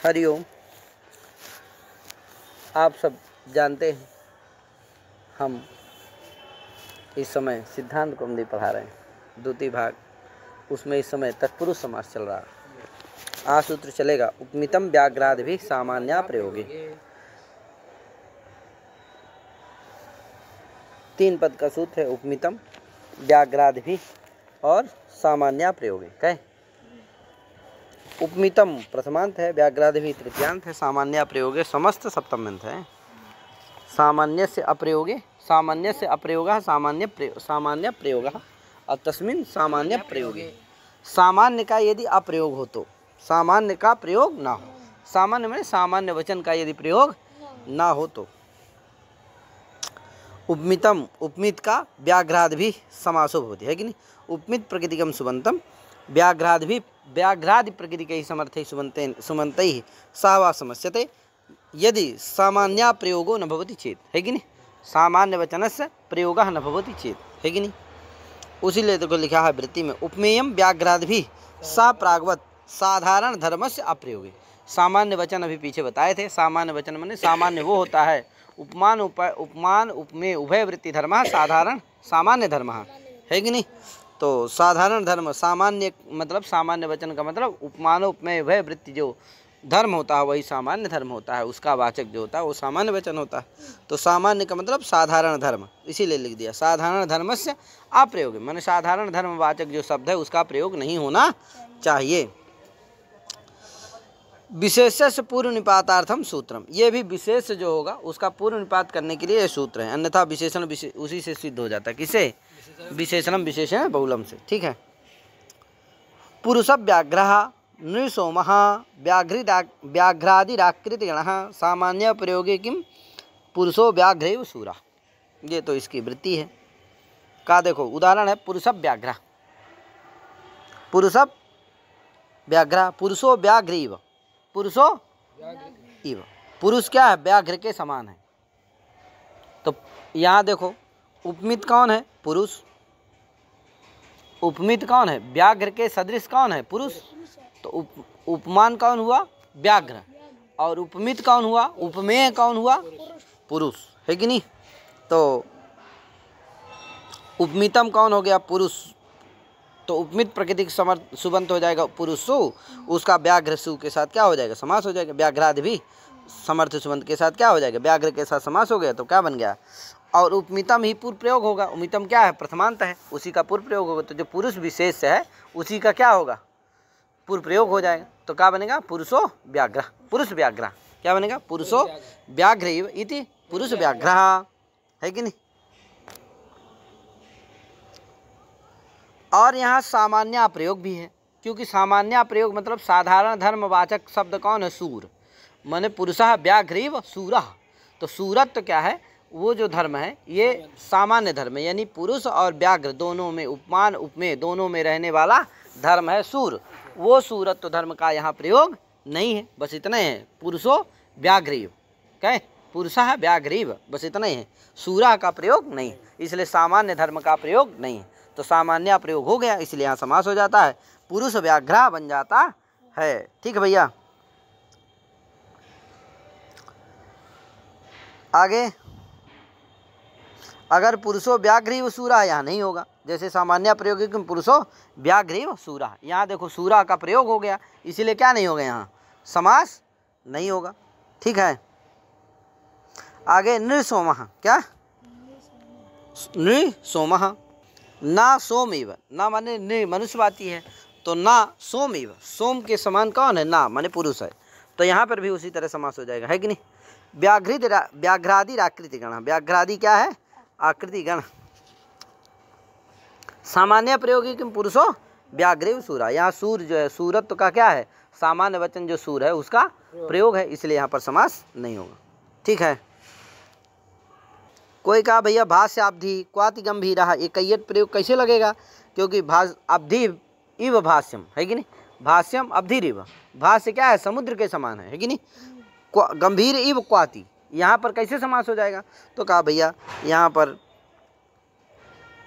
हरिओम। आप सब जानते हैं हम इस समय सिद्धांत कौमुदी पढ़ा रहे हैं, द्वितीय भाग। उसमें इस समय तत्पुरुष समास चल रहा है। आ सूत्र चलेगा उपमितम व्याघ्रादि भी सामान्या प्रयोगे। 3 पद का सूत्र है, उपमितम, व्याघ्रादि भी और सामान्या प्रयोगे। कहे उपमितम प्रथमांत है, व्याघ्रादि भी तृतीयांत है, सामान्या प्रयोगे समस्त सप्तम्यंत है। सामान्य से अप्रयोगे, सामान्य से अप्रयोगः सामान्य प्रयोगः और तस्मिन् सामान्य प्रयोगे। सामान्य का यदि अप्रयोग हो तो सामान्य का प्रयोग ना हो। सामान्य में सामान्य वचन का यदि प्रयोग ना हो तो उपमितम, उपमित का व्याघ्राद भी समासो भवति है कि नहीं। उपमित प्रकृतिकम सुबंतम, व्याघ्राद भी व्याघ्रादि प्रकृति के समर्थे सुमंत ही सावा समस्यते यदि सामान्य प्रयोगो न भवति चेत, है कि नहीं। सामान्य वचनस्य प्रयोगः न भवति चेत, है कि नहीं। उसी लिए देखो लिखा है वृत्ति में, उपमेयम व्याघ्राद भी सा प्रागवत साधारण धर्मस्य अप्रयोगे। सामान्य वचन अभी पीछे बताए थे। सामान्य वचन माने सामान्य वो होता है, उपमान उपमेय उभय वृत्ति धर्म साधारण सामान्य धर्म है कि नहीं। तो साधारण धर्म सामान्य मतलब सामान्य वचन का मतलब उपमान उपमेय उभय वृत्ति जो धर्म होता है वही सामान्य धर्म होता है। उसका वाचक जो होता है वो सामान्य वचन होता है। तो सामान्य का मतलब साधारण धर्म, इसीलिए लिख दिया साधारण धर्म से अप्रयोग। माने साधारण धर्म वाचक जो शब्द है उसका प्रयोग नहीं होना चाहिए। विशेष पूर्व निपातार्थम सूत्रम, ये भी विशेष जो होगा उसका पूर्व निपात करने के लिए ये सूत्र है। अन्यथा विशेषण उसी से सिद्ध हो जाता है। किसे? विशेषणम विशेषण बहुलम से। ठीक है। पुरुष व्याघ्रः नृसोमः व्याघ्रादिराकृतिगणः सामान्य प्रयोगे किम पुरुषो व्याघ्रैव शूरः। ये तो इसकी वृत्ति है। का देखो उदाहरण है पुरुष व्याघ्र, पुरुष व्याघ्र, पुरुषो व्याघ्रैव, पुरुषो इव। पुरुष क्या है? व्याघ्र के समान है। तो यहाँ देखो उपमित कौन है? पुरुष। उपमित कौन है? व्याघ्र के सदृश कौन है? पुरुष। तो उपमान कौन हुआ? व्याघ्र। और उपमित कौन हुआ? उपमेय कौन हुआ? पुरुष, है कि नहीं। तो उपमितम कौन हो गया? पुरुष। तो उपमित प्रकृति सुबंत हो जाएगा पुरुषो, उसका व्याघ्र सु के साथ क्या हो जाएगा? समास हो जाएगा। व्याघ्रादि भी समर्थ सुबंत के साथ क्या हो जाएगा? व्याघ्र के साथ समास हो गया। तो क्या बन गया? और उपमितम ही पूर्व प्रयोग होगा। उपमितम क्या है? प्रथमांत है, उसी का पूर्व प्रयोग होगा। तो जो पुरुष विशेष है उसी का क्या होगा? पूर्व प्रयोग हो जाएगा। तो क्या बनेगा? पुरुषो व्याघ्र, पुरुष व्याघ्र। क्या बनेगा? पुरुषो व्याघ्रैव इति पुरुष व्याघ्र, है कि नहीं। और यहाँ सामान्य प्रयोग भी है, क्योंकि सामान्य प्रयोग मतलब साधारण धर्मवाचक शब्द कौन है? सूर। माने पुरुषः व्याघ्रैव शूरः। तो सूरत्व क्या है? वो जो धर्म है ये सामान्य धर्म है, यानी पुरुष और व्याघ्र दोनों में, उपमान उपमेय दोनों में रहने वाला धर्म है सूर। वो सूरत्व धर्म का यहाँ प्रयोग नहीं है। बस इतना ही है। पुरुषो व्याघ्रैव, कहे पुरुषः व्याघ्रैव, बस इतना ही है। सूरा का प्रयोग नहीं है, इसलिए सामान्य धर्म का प्रयोग नहीं है। तो सामान्य प्रयोग हो गया, इसलिए यहाँ समास हो जाता है, पुरुष व्याघ्र बन जाता है। ठीक है भैया। आगे अगर पुरुषो व्याघ्रैव शूरः यहाँ नहीं होगा, जैसे सामान्य प्रयोग है कि पुरुषो व्याघ्रैव शूरः। यहाँ देखो शूरा का प्रयोग हो गया, इसीलिए क्या नहीं होगा? यहाँ समास नहीं होगा। ठीक है। आगे नृसोमः, क्या? नृसोमः, ना सोमिव, ना माने नृ मनुष्यवाची है, तो ना सोमिव, सोम के समान कौन है? ना माने पुरुष है। तो यहाँ पर भी उसी तरह समास हो जाएगा, है कि नहीं। व्याघ्रादि आकृति गण, व्याघ्रादि क्या है? आकृति गण। सामान्य प्रयोग है कि पुरुषो व्याघ्रैव शूरः। यहाँ सूर जो है, सूरत्व का क्या है? सामान्य वचन जो सूर है उसका प्रयोग है, इसलिए यहाँ पर समास नहीं होगा। ठीक है। कोई कहा भैया भाष्याब्धि क्वाति गंभीरः, ये कैयट प्रयोग कैसे लगेगा? क्योंकि अब्धि इव भाष्यम, है कि नहीं। भाष्यम अब्धिरिव, भाष्य क्या है? समुद्र के समान है कि नहीं। गंभीर इव क्वाति, यहाँ पर कैसे समास हो जाएगा? तो कहा भैया यहाँ पर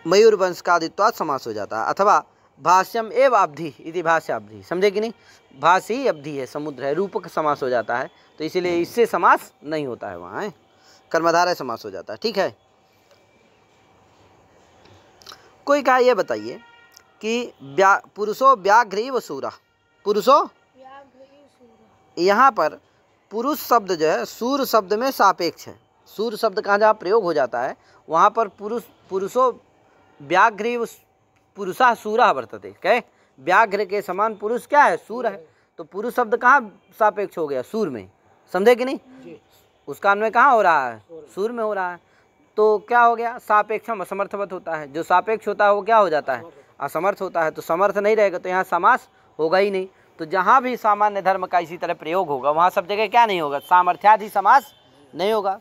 मयूर वंश का आदित्वाद समास हो जाता है, अथवा भाष्यम एव अवधि इति भाष्यावधि, समझे कि नहीं। भाष्य ही अवधि है, समुद्र है, रूपक समास हो जाता है, तो इसीलिए इससे समास नहीं होता है वहाँ, है कर्मधारय समास हो जाता है। ठीक है, कोई कहा ये बताइए कि पुरुषो व्याघ्र सूरा, पुरुषो, यहाँ पर पुरुष शब्द जो है सूर शब्द में सापेक्ष है। सूर शब्द कहाँ जहाँ प्रयोग हो जाता है वहाँ पर पुरुषो व्याघ्र पुरुषा सूरा वर्तते, कहे व्याघ्र के समान पुरुष क्या है, सूर है। तो पुरुष शब्द कहाँ सापेक्ष हो गया, सूर में, समझे कि नहीं। उसका अन्वय कहाँ हो रहा है, सूर में हो रहा है। तो क्या हो गया, सापेक्षम असमर्थवत होता है। जो सापेक्ष होता है वो क्या हो जाता है, असमर्थ होता है। तो समर्थ नहीं रहेगा तो यहाँ समास होगा ही नहीं। तो जहाँ भी सामान्य धर्म का इसी तरह प्रयोग होगा वहाँ सब जगह क्या नहीं होगा, सामर्थ्यादि समास नहीं होगा।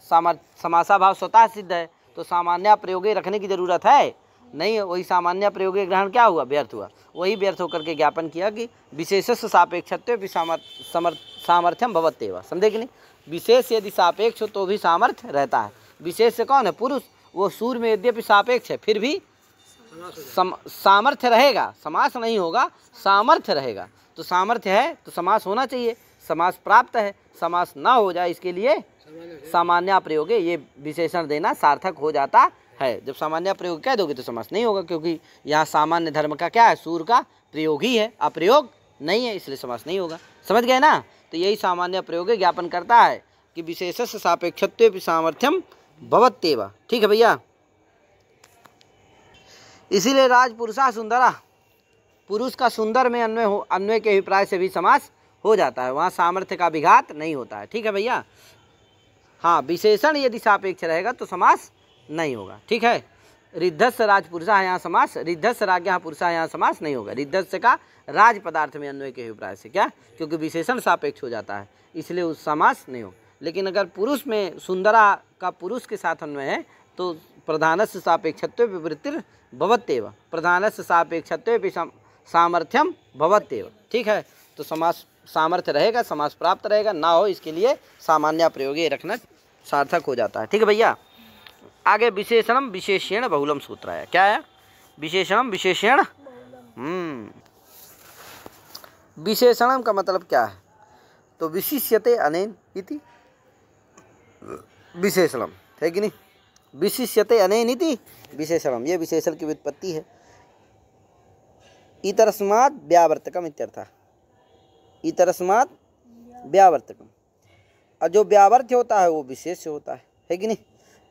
समासा भाव स्वतः सिद्ध है, तो सामान्य प्रयोगे रखने की जरूरत है नहीं। वही सामान्य प्रयोगे ग्रहण क्या हुआ, व्यर्थ हुआ। वही व्यर्थ होकर के ज्ञापन किया कि विशेषस्य सापेक्षत्वे सामर्थ्यम भवत्येव, समझे कि नहीं। विशेष यदि सापेक्ष हो तो भी सामर्थ्य रहता है। विशेष से कौन है, पुरुष। वो सूर में यद्यपि सापेक्ष है फिर भी सामर्थ्य रहेगा, समास नहीं होगा, सामर्थ्य रहेगा। तो सामर्थ्य है तो समास होना चाहिए, समास प्राप्त है, समास ना हो जाए इसके लिए सामान्य प्रयोगे ये विशेषण देना सार्थक हो जाता है। जब सामान्य प्रयोग कह दोगे तो समास नहीं होगा, क्योंकि यहाँ सामान्य धर्म का क्या है, सूर का प्रयोग ही है, अप्रयोग नहीं है, इसलिए समास नहीं होगा। समझ गए ना। तो यही सामान्य प्रयोग ज्ञापन करता है कि विशेषस्य सापेक्षत्वे सामर्थ्यम भवत्येव। ठीक है भैया, इसीलिए राजपुरुषा सुंदरा, पुरुष का सुंदर में अन्वय के अभिप्राय से भी समास हो जाता है, वहाँ सामर्थ्य का विघात नहीं होता है। ठीक है भैया। हाँ, विशेषण यदि सापेक्ष रहेगा तो समास नहीं होगा। ठीक है, रिद्धस्य राजपुरुषा यहाँ समास, रिद्धस्य राज्ञः पुरुषा यहाँ समास नहीं होगा। रिद्धस्य का राज पदार्थ में अन्वय के अभिप्राय से, क्या, क्योंकि विशेषण सापेक्ष हो जाता है इसलिए उस समास नहीं हो। लेकिन अगर पुरुष में सुंदरा का पुरुष के साथ अन्वय है तो प्रधानस्य सापेक्षत्वे विवृत्तिर भवत्येव, प्रधानस्य सापेक्षत्वे सामर्थ्यम भवत्येव। ठीक है, तो समास सामर्थ्य रहेगा, समास प्राप्त रहेगा, ना हो इसके लिए सामान्य प्रयोगे रखना सार्थक हो जाता है। ठीक है भैया। आगे विशेषणम विशेषेण बहुलम सूत्र है। क्या है, विशेषणम विशेषेण, विशेषणम का मतलब क्या है, तो विशिष्यते अनेन इति विशेषणम, है कि नहीं। विशिष्यते अनेन इति विशेषणम, ये विशेषण की व्युत्पत्ति है। इतरस्मात् व्यावर्तकम इत्यर्थः, इतरस्मात् व्यावर्तकम। और जो व्यावर्त्य होता है वो विशेष्य होता है कि नहीं।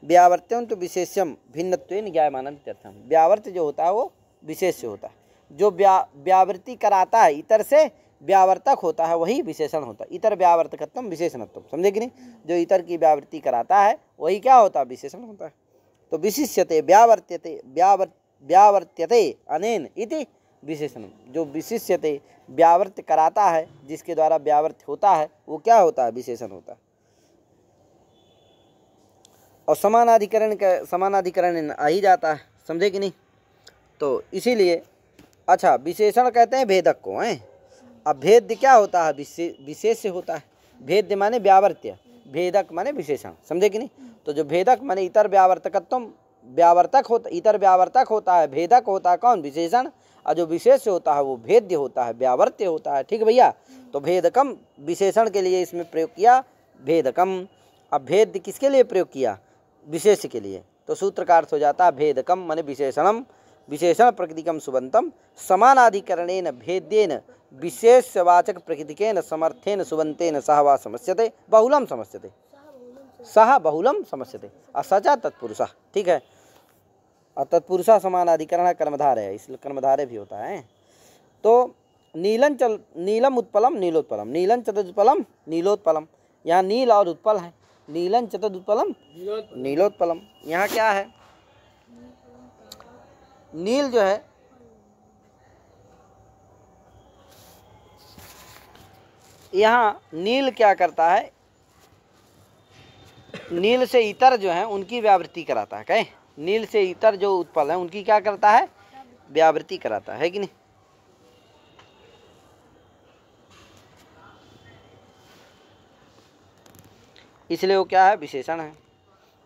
व्यावर्त्यम तो विशेष्यम भिन्नत्वेन ज्ञायमानम इत्यर्थः, व्यावर्त्य जो होता है वो विशेष्य होता है। जो व्यावृत्ति कराता है इतर से व्यावर्तक होता है वही विशेषण होता है। इतर व्यावर्तकत्वम विशेषणत्वम, समझे कि नहीं। जो इतर की व्यावृत्ति कराता है वही क्या होता है, विशेषण होता है। तो विशिष्यते व्यावर्त्यते व्यावर्त्यते अनेन इति विशेषण, जो विशिष्यते व्यावर्त कराता है, जिसके द्वारा व्यावर्त होता है वो क्या होता है, विशेषण होता है। और समानाधिकरण का समानाधिकरण आ ही जाता है, समझे कि नहीं। तो इसीलिए अच्छा, विशेषण कहते हैं भेदक को, हैं। अब भेद्य क्या होता है, विशेष से होता है। भेद्य माने व्यावर्त्य, भेदक माने विशेषण, समझे कि नहीं। तो जो भेदक माने इतर व्यावर्तकत्वम, व्यावर्तक होता, इतर व्यावर्तक होता है, भेदक होता है कौन, विशेषण। और जो विशेष होता है वो भेद्य होता है, व्यावर्त्य होता है। ठीक है भैया। तो भेदकम विशेषण के लिए इसमें प्रयोग किया, भेदकम। अब भेद्य किसके लिए प्रयोग किया, विशेष के लिए। तो सूत्र का अर्थ हो जाता है भेदकम माने विशेषणम, विशेषण प्रकृतिकम सुबंतम, समानाधिकरणेन भेद्येन विशेषवाचक प्रकृतिकेन समर्थेन सुबंतेन सह वा समस्यते बहुलम समस्यते, सह बहुलम समस्यते असचा तत्पुरुषः। ठीक है। और तत्पुरुषा समानाधिकरण कर्मधारय है, इसलिए कर्मधारय भी होता है। तो नीलम उत्पलम नीलोत्पलम, नीलं चतुरुत्पलम नीलोत्पलम। यहाँ नील और उत्पल है, नीलं चतुरुत्पलम नीलोत्पलम। यहाँ क्या है, नील जो है यहाँ नील क्या करता है, नील से इतर जो है उनकी व्यावृत्ति कराता है। कहे नील से इतर जो उत्पल है उनकी क्या करता है, व्यावृत्ति कराता है कि नहीं। इसलिए वो क्या है, विशेषण है।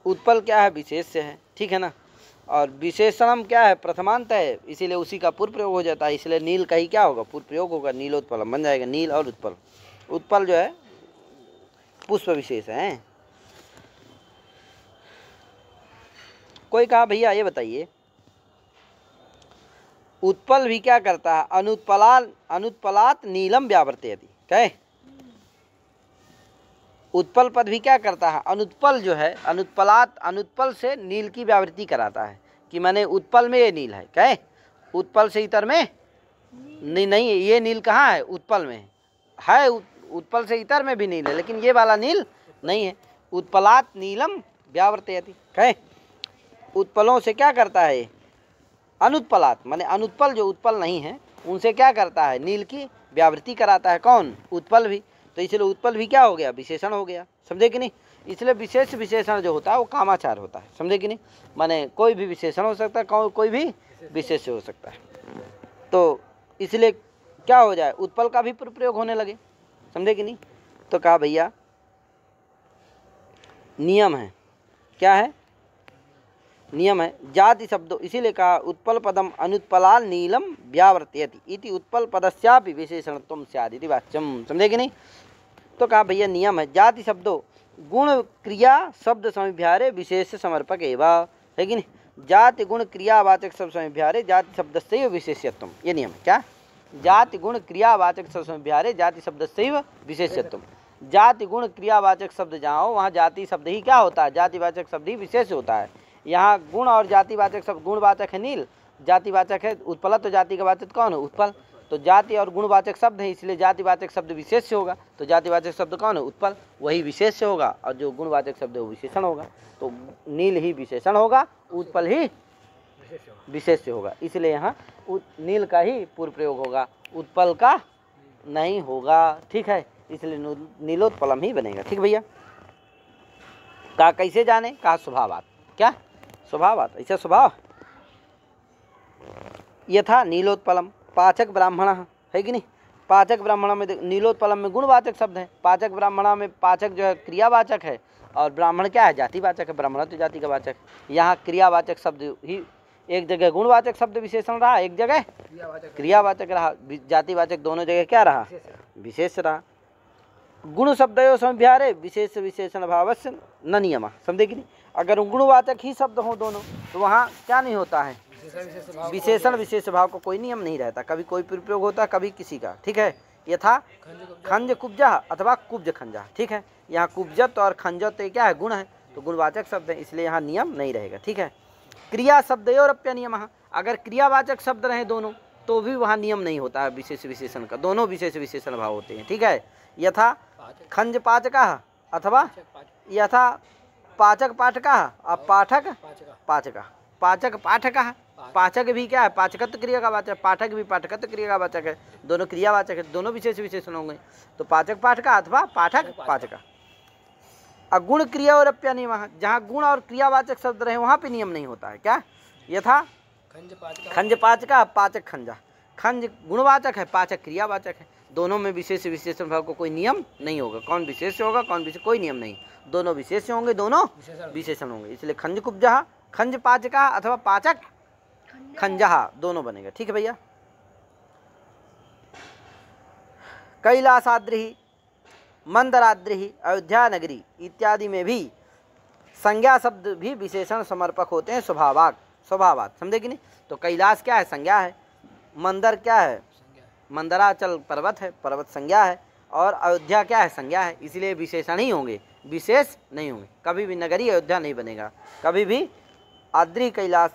उत्पल क्या है, विशेष है। ठीक है ना। और विशेषणम क्या है, प्रथमांत है, इसीलिए उसी का पूर्व प्रयोग हो जाता है, इसलिए नील का ही क्या होगा, पूर्व प्रयोग होगा, नीलोत्पलम बन जाएगा। नील और उत्पल, उत्पल जो है पुष्प विशेष है। कोई कहा भैया ये बताइए, उत्पल भी क्या करता है, अनुत्पलात नीलम व्यावर्तयति, कहे उत्पल पद भी क्या करता है, अनुत्पल जो है, अनुत्पल से नील की व्यावृत्ति कराता है, कि माने उत्पल में ये नील है, कहे उत्पल से इतर में नहीं, ये नील कहाँ है, उत्पल में है, उत्पल से इतर में भी नील है, लेकिन ये वाला नील नहीं है। उत्पलात नीलम व्यावर्तयति, कहे उत्पलों से क्या करता है, अनुत्पलात माने अनुत्पल जो उत्पल नहीं है उनसे क्या करता है, नील की व्यावृत्ति कराता है, कौन, उत्पल भी। तो इसलिए उत्पल भी क्या हो गया, विशेषण हो गया, समझे कि नहीं। इसलिए विशेष विशेषण जो होता है वो कामाचार होता है, समझे कि नहीं, माने कोई भी विशेषण हो सकता है, कोई भी विशेष हो सकता है। तो इसलिए क्या हो जाए, उत्पल का भी प्रयोग होने लगे, समझे कि नहीं। तो कहा भैया नियम है, क्या है, नियम है, जाति शब्दों, इसीलिए कहा उत्पल पदम अनुत्पलाल नीलम व्यावर्तयति इति उत्पल पदस्यापि विशेषणत्वं स्यात् इति वाच्यम, समझे कि नहीं। तो कहा भैया नियम है, जाति शब्दों गुण क्रिया शब्द समिभ्यारे विशेष समर्पक एवं, है कि नहीं, जाति गुण क्रियावाचक शब्द समिभ्यारे जाति शब्दस्यैव विशेष्यत्वम, ये नियम है, क्या, जाति गुण क्रियावाचक शब्द समिभ्यारे जाति शब्दस्यैव विशेष्यत्वम। जाति गुण क्रियावाचक शब्द जहाँ हो वहाँ जाति शब्द ही क्या होता है, जातिवाचक शब्द ही विशेष होता है। यहाँ गुण और जातिवाचक शब्द, गुणवाचक है नील, जातिवाचक है उत्पल, तो जाति का वाचक कौन है, उत्पल। तो जाति और गुणवाचक शब्द है, इसलिए जातिवाचक शब्द विशेष होगा, तो जातिवाचक शब्द कौन है, उत्पल, वही विशेष होगा, और जो गुणवाचक शब्द है वो विशेषण होगा। तो नील ही विशेषण होगा, उत्पल ही विशेष होगा, इसलिए यहाँ नील का ही पूर्व प्रयोग होगा, उत्पल का नहीं होगा, ठीक है, इसलिए नीलोत्पलम ही बनेगा, ठीक भैया। कहा कैसे जाने, कहा स्वभावात, क्या स्वभावात, ऐसा स्वभाव, यथा नीलोत्पलम पाचक ब्राह्मण है कि नहीं, पाचक ब्राह्मण में नीलोत्पलम में गुणवाचक शब्द है, पाचक ब्राह्मण में पाचक जो है क्रियावाचक है, और ब्राह्मण क्या है, जातिवाचक है, ब्राह्मण तो जाति का वाचक। यहाँ क्रियावाचक शब्द ही एक जगह गुणवाचक शब्द विशेषण रहा, एक जगह क्रियावाचक रहा, जातिवाचक दोनों जगह क्या रहा, विशेष रहा। गुण शब्दयों समिभ्यारे विशेष विशेषण भावस्य न नियम, समझे कि नहीं। अगर गुणवाचक ही शब्द हो दोनों तो वहाँ क्या नहीं होता है, विशेषण विशेष भाव को कोई नियम नहीं रहता, कभी कोई प्रयोग होता है, कभी किसी का, ठीक है। यथा खंज कुब्जा अथवा कुब्ज खंजा, ठीक है, यहाँ कुब्जत और खंजत क्या है, गुण है, तो गुणवाचक शब्द है, इसलिए यहाँ नियम नहीं रहेगा, ठीक है। क्रिया शब्दयोरप्य नियम, अगर क्रियावाचक शब्द रहे दोनों तो भी वहाँ नियम नहीं होता है विशेष विशेषण का, दोनों विशेष विशेषण भाव होते हैं, ठीक है। यथा खंज पाचका अथवा यथा पाचक पाठका और पाठक पाचका, पाचक पाठका, पाचक भी क्या है, पाचकत्व क्रिया का वाचक, पाठक भी पाठकत्व क्रिया का वाचक है, दोनों क्रियावाचक है, दोनों विशेष विशेषण होंगे, तो पाचक पाठका अथवा पाठक पाचका। अगुण क्रिया और अप्य नियम, जहाँ गुण और क्रियावाचक शब्द रहे वहाँ पे नियम नहीं होता है, क्या, यथा खंज पाचका पाचक खंजा, खंज गुणवाचक है, पाचक क्रियावाचक है, दोनों में विशेष विशेषण भाव को कोई नियम नहीं होगा, कौन विशेष होगा कौन विशेष, कोई नियम नहीं, दोनों विशेष होंगे, दोनों विशेषण होंगे, इसलिए खंज कुब्जा खंज पाचका अथवा पाचक खंजहा दोनों बनेगा, ठीक है भैया। कैलासाद्रि मंदराद्रि अयोध्या नगरी इत्यादि में भी संज्ञा शब्द भी विशेषण समर्पक होते हैं, स्वभावात, समझे कि नहीं। तो कैलाश क्या है, संज्ञा है, मंदर क्या है, मंदराचल पर्वत है, पर्वत संज्ञा है, और अयोध्या क्या है, संज्ञा है, इसलिए विशेषण ही होंगे, विशेष नहीं होंगे, कभी भी नगरी अयोध्या नहीं बनेगा, कभी भी आद्रि कैलाश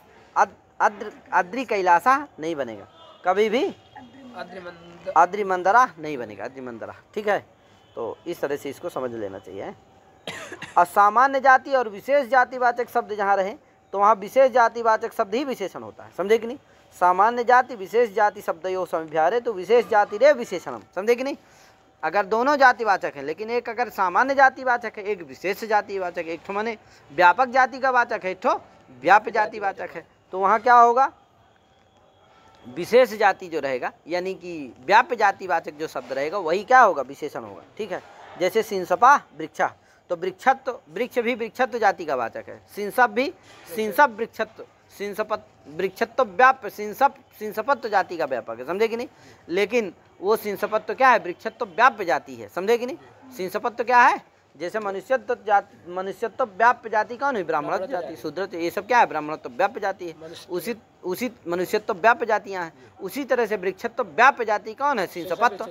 आद्रि कैलासा नहीं बनेगा, कभी भी आद्रि मंदरा नहीं बनेगा, आद्रि मंदरा, ठीक है। तो इस तरह से इसको समझ लेना चाहिए। असामान्य जाति और विशेष जातिवाचक शब्द जहाँ रहे तो वहाँ विशेष जातिवाचक शब्द ही विशेषण होता है, समझे कि नहीं। सामान्य जाति विशेष जाति शब्दयों समिभ्यारे तो विशेष जाति रे विशेषणम, समझे कि नहीं। अगर दोनों जातिवाचक हैं लेकिन एक अगर सामान्य जातिवाचक है, एक विशेष जातिवाचक, एक ठो माने व्यापक जाति का वाचक है, एक ठो व्याप्य जातिवाचक है, तो वहाँ क्या होगा, विशेष जाति जो रहेगा यानी कि व्याप्य जातिवाचक जो शब्द रहेगा वही क्या होगा, विशेषण होगा, ठीक है। जैसे सिंसपा वृक्षा, तो वृक्षत्व, वृक्ष भी वृक्षत्व जाति का वाचक है, सिंसप भी सिंसप वृक्षत्व, सिंसपत वृक्षत्व व्याप्य सिंसपत्व जाति का व्यापक है, समझे कि नहीं। लेकिन वो सिंसपत्व क्या है, वृक्षत्व व्याप्य जाति है, समझे कि नहीं। सिंसपत्व क्या है, जैसे मनुष्यत्व व्याप्य जाति कौन है, ब्राह्मणत्व जाति, शूद्र, ये सब क्या है, ब्राह्मणत्व व्याप्य जाति है। उसी मनुष्यत्व व्याप्य जातियाँ हैं। उसी तरह से वृक्षत्व व्याप्य जाति कौन है, सिंसपत्व,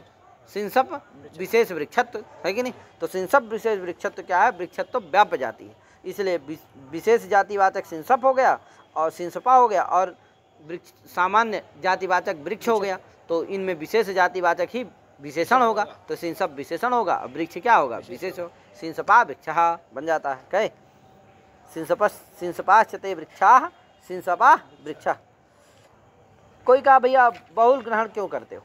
सिंसप विशेष वृक्षत्व है कि नहीं। तो सिंसप विशेष वृक्षत्व क्या है, वृक्षत्व व्याप्य जाति है। इसलिए विशेष जातिवाचक सिंसप हो गया और सिंसपा हो गया, और वृक्ष सामान्य जातिवाचक वृक्ष हो गया। तो इनमें विशेष जातिवाचक ही विशेषण होगा, तो सिंसप विशेषण होगा, वृक्ष क्या होगा, विशेष हो। सिंसपा वृक्षः बन जाता है, कहे सिंसपाश्चते वृक्षाः सिंसपा वृक्ष। कोई कहा भैया बहुल ग्रहण क्यों करते हो,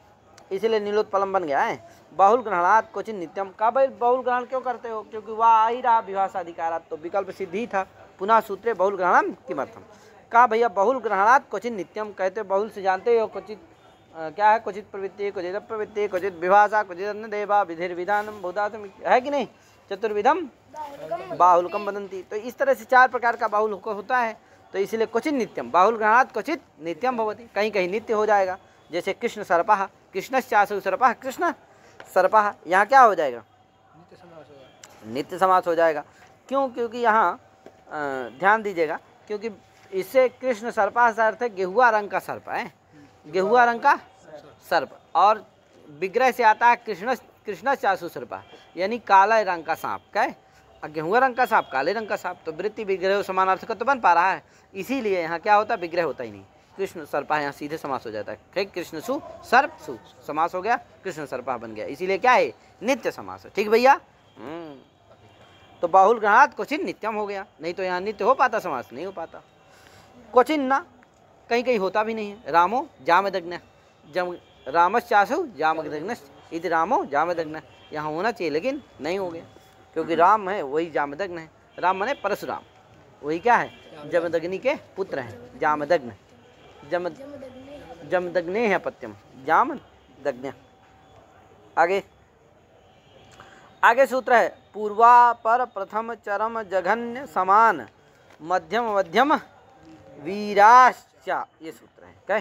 इसलिए नीलोत्पलम बन गया है। बहुल ग्रहणात् क्वचित नित्यम, कहा भाई बहुल ग्रहण क्यों करते हो, क्योंकि वह आ ही रहा विभाषाधिकारात्, तो विकल्प सिद्ध ही था। पुनः सूत्रे बहुल ग्रहणम किमर्थम, कहा भैया बहुल ग्रहणात् क्वचित नित्यम, कहते बहुल से जानते हो, क्वचित क्या है, क्वचित प्रवृत्ति, क्वचित अप्रवृत्ति, क्वचित विभाषा, क्वचित अन्य देवा विधिर्विधानम बहुधातुम, है कि नहीं। चतुर्विधम बाहुलकम वदन्ति। तो इस तरह से 4 प्रकार का बाहुल होता है। तो इसलिए क्वचित नित्यम, बाहुल ग्रहणात् क्वचित नित्यम भवति, कहीं कहीं नित्य हो जाएगा। जैसे कृष्ण सर्पः, कृष्णश्चासु सर्पः कृष्ण सर्पः, यहाँ क्या हो जाएगा, नित्य समास हो जाएगा। क्यों, क्योंकि यहाँ ध्यान दीजिएगा, क्योंकि इससे कृष्ण सर्पः का अर्थ है गेहुआ रंग का सर्प है, गेहुआ रंग का सर्प, और विग्रह से आता है कृष्णश्चासु सर्पः, यानी काला रंग का सांप, क्या है, गेहुआ रंग का सांप, काले रंग का सांप। तो वृत्ति विग्रह समानार्थक तो बन पा रहा है, इसीलिए यहाँ क्या होता है, विग्रह होता ही नहीं। कृष्ण सर्पा यहाँ सीधे समास हो जाता है, कृष्ण सु सर्प सु समास हो गया, कृष्ण सर्पा बन गया, इसीलिए क्या है, नित्य समास है। ठीक भैया। तो बाहुल ग्रहणात् क्वचित नित्यम हो गया, नहीं तो यहाँ नित्य हो पाता, समास नहीं हो पाता। क्वचिन ना, कहीं कहीं होता भी नहीं है। रामो जामदग्न, जम रामश्चासु जामदग्न इति रामो जामदग्न, यहाँ होना चाहिए लेकिन नहीं हो गया, क्योंकि राम है वही जामदग्न है। राम माने परशुराम, वही क्या है, जमदग्नि के पुत्र हैं, जामदग्न, जमदग्ने है पत्यम, जामदग्न। आगे सूत्र है, पूर्वापर प्रथम चरम जघन्य समान मध्यम मध्यम वीराश्चा, ये सूत्र है। क्या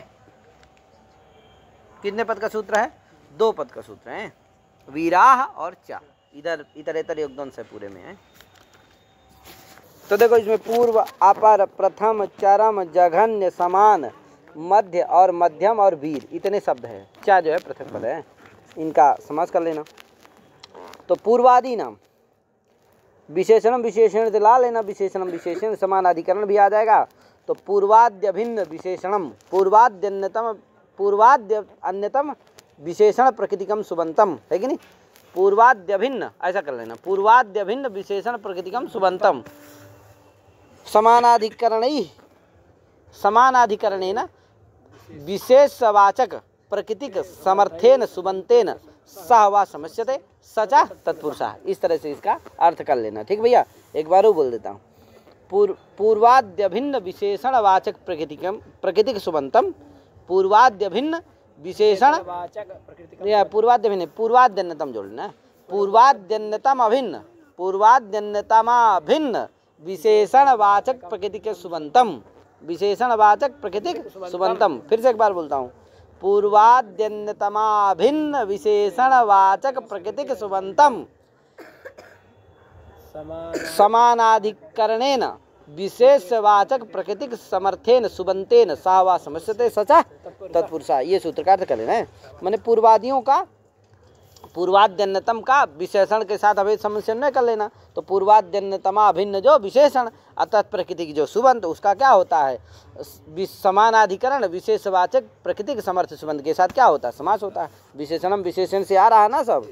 कितने पद का सूत्र है, 2 पद का सूत्र है, वीराह और चा, इधर इतर योगदान से पूरे में है। तो देखो इसमें पूर्व अपर प्रथम चरम जघन्य समान मध्य और मध्यम और वीर, इतने शब्द हैं। चा जो है प्रथम पद है, इनका समास कर लेना। तो पूर्वादि नाम विशेषणम विशेषण से ला लेना, विशेषणम विशेषण समानाधिकरण भी आ जाएगा। तो पूर्वाद्य भिन्न विशेषणम, पूर्वाद्य अन्यतम विशेषण प्रकृतिकम सुबंतम, है कि नहीं। पूर्वाद्य भिन्न ऐसा कर लेना, पूर्वाद्य भिन्न विशेषण प्रकृतिकम सुबंतम समानाधिकरणेन विशेषवाचक प्रकृतिक समर्थेन सुबंतेन सह वा समस्यते सचा तत्पुरुषः। इस तरह से इसका अर्थ कर लेना। ठीक भैया, एक बार वो बोल देता हूँ। पूर्वाद्य भिन्न विशेषणवाचक प्रकृतिक सुबंतम, पूर्वाद्य भिन्न विशेषण या पूर्वाद्य भिन्न, पूर्वाद्यन्यतम जोड़ लेना, पूर्वाद्यन्यतम अभिन्न, पूर्वाद्यन्यतमाभिन्न विशेषणवाचक प्रकृतिक सुबंतम, विशेषणवाचक प्रकृतिक सुबंतम। फिर से एक बार बोलता हूँ, पूर्वाद्यन्यतमाभिन्न विशेषणवाचक प्रकृतिक सुबंतम समानाधिकरणेन विशेषवाचक प्रकृतिक समर्थेन सुबंतेन सह वा समस्यते सचा तत्पुरुषा। ये सूत्र का अर्थ कर लेना है। मैंने पूर्वादियों का पूर्वाद्यन्यतम का विशेषण के साथ अभेद समस्या न कर लेना। तो पूर्वाद्यन्यतमा भिन्न जो विशेषण अतः प्रकृति की जो सुबंत, उसका क्या होता है, समानाधिकरण विशेषवाचक प्रकृतिक समर्थ सुबंत के साथ क्या होता है, समास होता है। विशेषणम विशेषण से आ रहा है ना सब।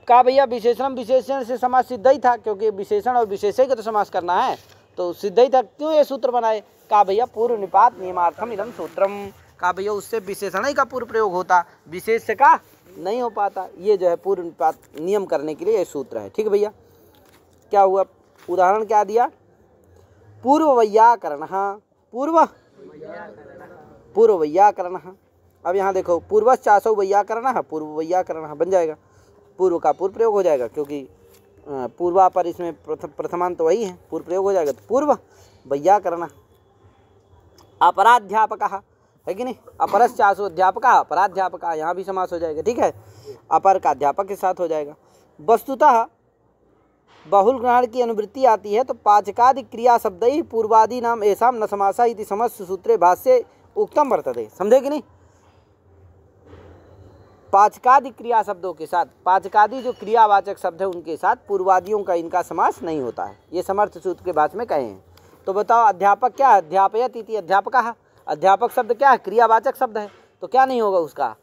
कहा भैया विशेषणम विशेषण से समास सिद्ध ही था, क्योंकि विशेषण और विशेषण को तो समास करना है, तो सिद्ध ही था। क्यों ये सूत्र बनाए, कहा भैया पूर्व निपात नियमार्थम इदम सूत्रम, कहा भैया उससे विशेषण ही का पूर्व प्रयोग होता, विशेष का नहीं हो पाता। ये जो है पूर्व निपात नियम करने के लिए ये सूत्र है। ठीक है भैया, क्या हुआ, उदाहरण क्या दिया, पूर्व वैयाकरण, पूर्व वैयाकरण। अब यहाँ देखो पूर्वश्चासौ वैयाकरण, पूर्व वैयाकरण बन जाएगा, पूर्व का पूर्व प्रयोग हो जाएगा, क्योंकि पूर्वा पर इसमें प्रथमांत तो वही है, पूर्व प्रयोग हो जाएगा, तो पूर्व वैयाकरण अपराध्यापकः, है कि नहीं, अपरश्चासु अध्यापकः अपराध्यापकः, यहाँ भी समास हो जाएगा। ठीक है, अपर का अध्यापक के साथ हो जाएगा। वस्तुतः बहुल ग्रहण की अनुवृत्ति आती है तो पाचकादि क्रिया शब्द ही पूर्वादि नाम ऐसा न समासा इति समस्त सूत्रे भाष्ये उक्तम वर्तते। समझे कि नहीं, पाचकादि क्रिया शब्दों के साथ, पाचकादि जो क्रियावाचक शब्द है उनके साथ पूर्वादियों का इनका समास नहीं होता है, ये समर्थ सूत्र के भाष्य में कहे हैं। तो बताओ अध्यापक क्या है, अध्यापयत इति अध्यापकः, अध्यापक शब्द क्या है, क्रियावाचक शब्द है, तो क्या नहीं होगा उसका,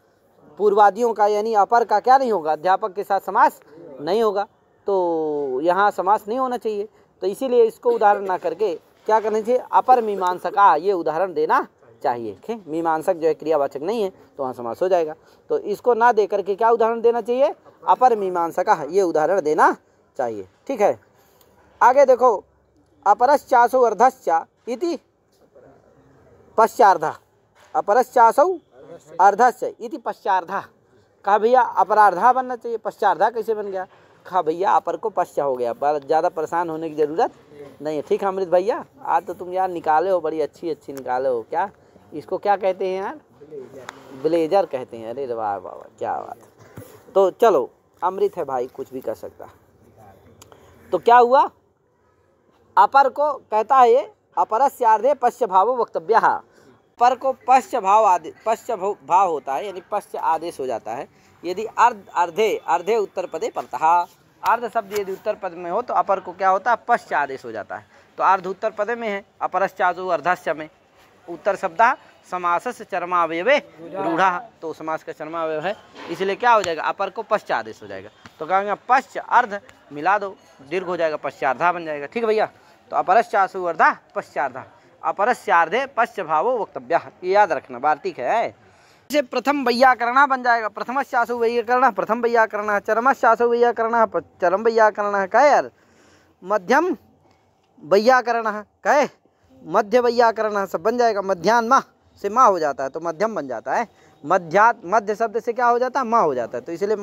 पूर्वादियों का यानी अपर का क्या नहीं होगा, अध्यापक के साथ समास नहीं होगा, तो यहाँ समास नहीं होना चाहिए। तो इसीलिए इसको उदाहरण ना करके क्या करना चाहिए, अपर मीमांसका ये उदाहरण देना चाहिए। ठीक, मीमांसक जो है क्रियावाचक नहीं है तो वहाँ समास हो जाएगा, तो इसको ना दे करके क्या उदाहरण देना चाहिए, अपर मीमांसका ये उदाहरण देना चाहिए। ठीक है, आगे देखो, अपरश्चासौ अर्धश्चा इति पश्चार्धा, अपरश्चासौ अर्धश्च इति पश्चार्धा, कहा भैया अपरार्धा बनना चाहिए, पश्चार्धा कैसे बन गया, कहा भैया अपर को पश्चा हो गया, ज़्यादा परेशान होने की ज़रूरत नहीं है। ठीक है अमृत भैया, आज तो तुम यार निकाले हो, बड़ी अच्छी अच्छी निकाले हो, क्या इसको क्या कहते हैं यार, ब्लेजर कहते हैं। अरे वाह वाह क्या बात। तो चलो अमृत है भाई, कुछ भी कर सकता। तो क्या हुआ, अपर को कहता है ये अपरस्यार्धे पश्च भावो वक्तव्यः, पर को पश्च भाव आदि पश्च भाव होता है यानी पश्च आदेश हो जाता है यदि अर्धे अर्धे उत्तर पदे परतः, अर्ध शब्द यदि उत्तर पद में हो तो अपर को क्या होता है, पश्च आदेश हो जाता है। तो अर्ध उत्तर पदे में है, अपरश्चासु अर्धश्च में उत्तर शब्द समासस्य चर्मावयवे रूढ़ा, तो समास का चर्मावयव है, इसलिए क्या हो जाएगा, अपर को पश्च आदेश हो जाएगा। तो कहेंगे पश्च अर्ध मिला दो, दीर्घ हो जाएगा, पश्चार्धा बन जाएगा। ठीक है भैया, तो अपरश्चासु अर्धा पश्चार्धा, अपरस्यार्धे पश्च भावो वक्तव्यः, ये याद रखना, वार्तिक है। इसे प्रथम वैयाकरण बन जाएगा, प्रथमश्चासु वैयाकरण प्रथम वैयाकरण, चरमश्चासु वैयाकरण चरम वैयाकरण, कहे यार मध्यम वैयाकरण, कहे मध्य वैयाकरण, सब बन जाएगा। मध्यान्मा से माँ हो जाता है तो मध्यम बन जाता है, मध्य शब्द से क्या हो जाता है, माँ हो जाता है, तो इसलिए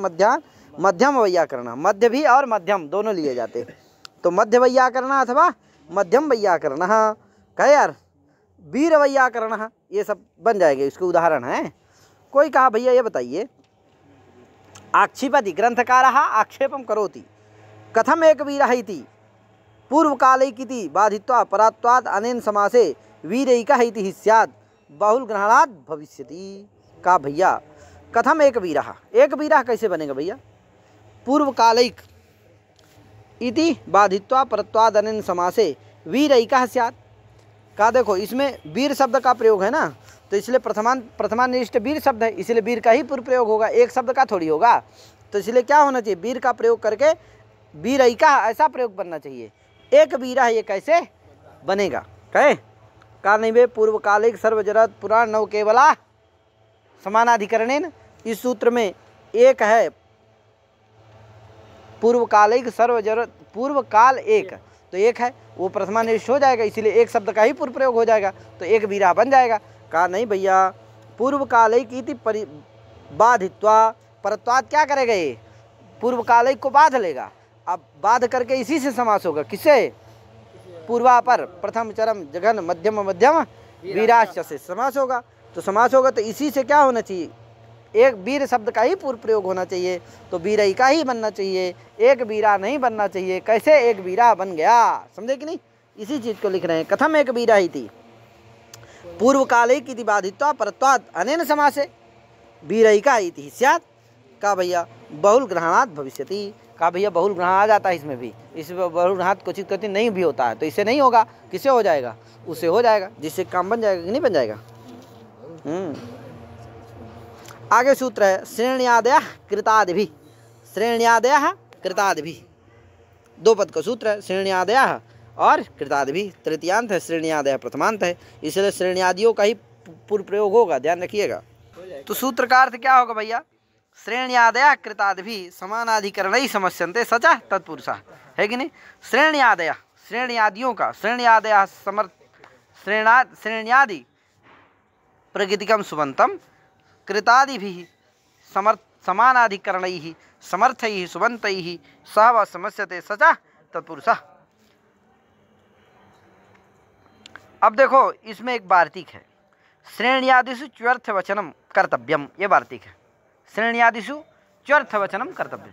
मध्यम वैयाकरण, मध्य भी और मध्यम दोनों लिए जाते हैं, तो मध्य वैयाकरण अथवा मध्यम वैयाकरण, कहे यार वीर वैयाकरण, ये सब बन जाएंगे, इसके उदाहरण है। कोई कहा भैया ये बताइए, आक्षेपति ग्रंथकारः आक्षेपं करोति कथम एक वीरः इति पूर्वकालैकिति बाधित्वा परात्वात् अनेन समासे वीरैकः इति स्यात् बहुल ग्रहणात् भविष्यति। कहा भैया कथम एक वीरः, एक वीरः कैसे बनेगा भैया, पूर्वकालैक इति बाधित्वा परत्वात् अनेन समासे वीरैकः स्यात्। कहा देखो इसमें वीर शब्द का प्रयोग है ना, तो इसलिए प्रथमानिष्ठ वीर शब्द है, इसलिए वीर का ही पूर्व प्रयोग होगा, एक शब्द का थोड़ी होगा, तो इसलिए क्या होना चाहिए, वीर का प्रयोग करके वीरैका ऐसा प्रयोग बनना चाहिए। एक वीरा ये कैसे बनेगा, कहे का नहीं वे पूर्वकालिक सर्वजरत पुराण नव केवला समानाधिकरणेन, इस सूत्र में एक है पूर्वकालिक सर्वजरत, पूर्वकाल एक, तो एक है वो प्रथमानिष्ठ हो जाएगा, इसीलिए एक शब्द का ही पूर्व प्रयोग हो जाएगा, तो एक वीरा बन जाएगा। कहा नहीं भैया पूर्वकालिक इति बाधित्वा परत्वात् क्या करेगा, ये पूर्वकालिक को बाध लेगा, अब बाध करके इसी से समास होगा, किससे, पूर्वापर प्रथम चरम जघन मध्यम मध्यम वीराश्च से समास होगा, तो समास होगा तो इसी से क्या होना चाहिए, एक वीर शब्द का ही पूर्व प्रयोग होना चाहिए, तो वीरैका ही बनना चाहिए, एक वीरा नहीं बनना चाहिए। कैसे एक वीरा बन गया, समझे कि नहीं, इसी चीज को लिख रहे हैं। कथम एक वीरा इति पूर्वकालिक इति बाधित्वा परत्वात् अनेन समासे वीरैका इति स्यात्। का भैया बहुल ग्रहणात् भविष्यति, का भैया बहुल ग्रहण आ जाता है इसमें भी, इसमें बहुल ग्रहणात् क्वचित क्वचित नहीं भी होता है, तो इससे नहीं होगा, किससे हो जाएगा, उससे हो जाएगा, जिससे काम बन जाएगा कि नहीं बन जाएगा। आगे सूत्र है श्रेण्यादय कृतादिभि, श्रेण्यादय कृतादिभि, दो पद का सूत्र है, श्रेण्यादय और कृतादिभि, तृतीयांत है, श्रेण्यादय प्रथमांत है, इसलिए श्रेण्यादियों का ही पूर्व प्रयोग होगा, ध्यान रखिएगा। तो सूत्र का अर्थ क्या होगा भैया, श्रेण्यादय कृतादिभि समानाधिकरण ही समस्यन्ते सच तत्पुरुषः, है कि नहीं, श्रेण्यादय श्रेण्यादियों का, श्रेण्यादय समर्थ श्रेण्यादि प्रकृतिकम सुबंतम कृतादिभिः समानाधिकरणैः समर्थैः सुबन्तैः सह व समस्यते सच तत्पुरुषः। अब देखो इसमें एक वार्तिक है, श्रेण्यादिषु च्वर्थ वचनम कर्तव्यम, ये वार्तिक है। श्रेण्यादिषु च्वर्थ वचनम कर्तव्यम,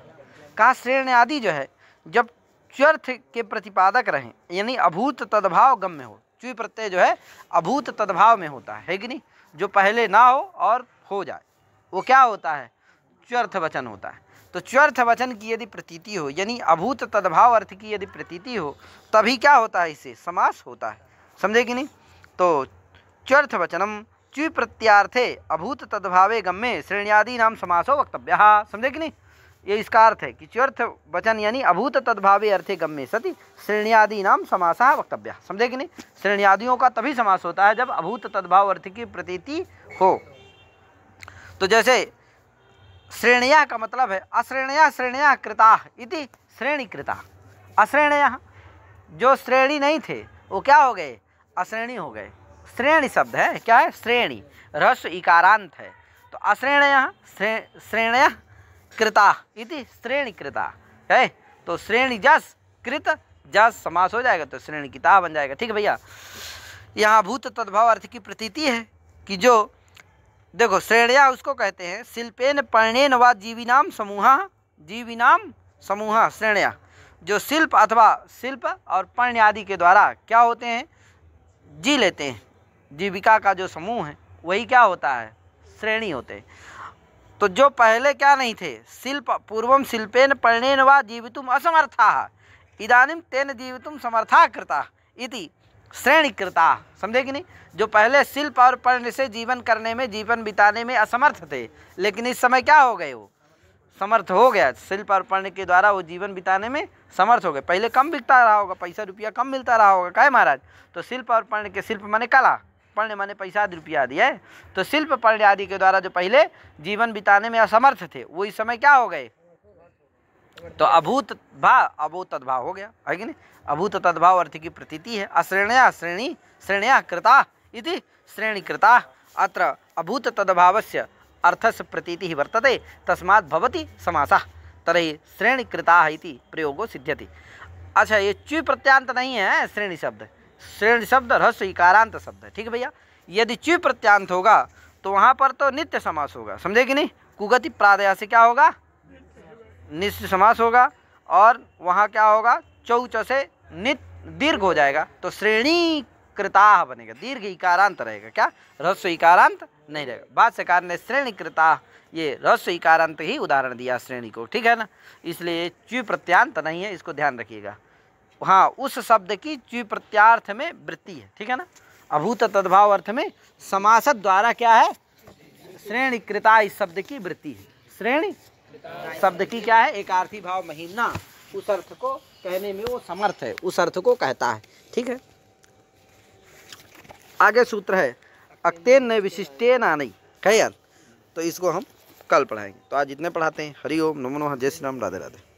कहा श्रेण्यादि जो है जब च्वर्थ के प्रतिपादक रहें, यानी अभूत तद्भाव गम्य हो। च्वी प्रत्यय जो है अभूत तद्भाव में होता है कि नहीं, जो पहले ना हो और हो जाए, वो क्या होता है, च्वर्थ वचन होता है। तो च्वर्थ वचन की यदि प्रतीति हो, यानी अभूत तद्भाव अर्थ की यदि प्रतीति हो, तभी क्या होता है, इससे समास होता है। समझे कि नहीं। तो च्वर्थ वचनम च्वी प्रत्यार्थे अभूत तद्भावे गम्ये श्रेण्यादि नाम समासो वक्तव्य। समझे कि नहीं, ये इसका अर्थ है कि च्वर्थ वचन यानी अभूत तद्भावे अर्थे गम्ये सति श्रेण्यादि नाम समासः वक्तव्य। समझे कि नहीं, श्रेण्यादियों का तभी समास होता है जब अभूत तद्भाव अर्थ की प्रतीति हो। तो जैसे श्रेणिया का मतलब है अश्रेणया श्रेणया कृता इति श्रेणी कृता। अश्रेणया जो श्रेणी नहीं थे वो क्या हो गए, अश्रेणी हो गए। श्रेणी शब्द है, क्या है, श्रेणी, ह्रस्व इकारांत है। तो अश्रेणया श्रेणया कृता इति श्रेणी कृता है। तो श्रेणी जस कृत जस समास हो जाएगा तो श्रेणी कृता बन जाएगा। ठीक है भैया। यहाँ भूत तद्भाव अर्थ की प्रतीति है कि जो देखो श्रेणिया उसको कहते हैं शिल्पेन पर्णेन व जीविनाम समूह, जीविनाम समूह श्रेणिया, जो शिल्प अथवा शिल्प और पर्ण आदि के द्वारा क्या होते हैं, जी लेते हैं। जीविका का जो समूह है वही क्या होता है, श्रेणी होते हैं। तो जो पहले क्या नहीं थे, शिल्प पूर्वम शिल्पेन पर्णेन व जीवितुम असमर्थाः इदानीं तेन जीवितुम समर्थाः कृताः इति श्रेणी कृता। समझे कि नहीं, जो पहले शिल्प और पर्ण से जीवन करने में, जीवन बिताने में असमर्थ थे, लेकिन इस समय क्या हो गए, वो समर्थ हो गया। शिल्प और पर्ण के द्वारा वो जीवन बिताने में समर्थ हो गए। पहले कम बिकता रहा होगा, पैसा रुपया कम मिलता रहा होगा, क्या है महाराज। तो शिल्प और पर्ण के, शिल्प माने कला, पर्ण माने पैसा आदि रुपया आदि है। तो शिल्प पर्ण आदि के द्वारा जो पहले जीवन बिताने में असमर्थ थे वो इस समय क्या हो गए, तो अभूत भाव अभूत तद्भाव हो गया, है कि नहीं। अभूत तद्भाव अर्थ की प्रतीति है। अश्रेणया श्रेणी श्रेणया कृता इति श्रेणी कृता। अत्र अभूत तद्भावस्य अर्थस्य प्रतीतिः वर्तते, तस्मात् भवति समासः, तर्हि श्रेणी कृता इति प्रयोगो सिद्ध्यति। अच्छा, ये च्वी प्रत्यांत नहीं है श्रेणी शब्द, श्रेणी शब्द ह्रस्व इकारांत शब्द है। ठीक है भैया। यदि च्वी प्रत्यांत होगा तो वहाँ पर तो नित्य समास होगा। समझे कि नहीं, कुगति प्रादया से क्या होगा, नित्य समास होगा। और वहाँ क्या होगा, चौच से नित्य दीर्घ हो जाएगा, तो श्रेणी कृता बनेगा, दीर्घ इकारांत रहेगा, क्या ह्रस्व इकारांत नहीं रहेगा। भाष्यकार ने श्रेणी कृता ये ह्रस्व इकारांत ही उदाहरण दिया श्रेणी को, ठीक है ना। इसलिए च्वी प्रत्यांत नहीं है, इसको ध्यान रखिएगा। हाँ, उस शब्द की च्वी प्रत्यार्थ में वृत्ति है, ठीक है ना। अभूत तद्भाव अर्थ में समास द्वारा क्या है, श्रेणी कृता इस शब्द की वृत्ति है। श्रेणी शब्द की क्या है, एकार्थी भाव महीना, उस अर्थ को कहने में वो समर्थ है, उस अर्थ को कहता है। ठीक है। आगे सूत्र है अक्तेन न विशिष्टेन आनई, है यार। तो इसको हम कल पढ़ाएंगे। तो आज इतने पढ़ाते हैं। हरि ओम, नमो नमः, जय श्री राम, राधे राधे।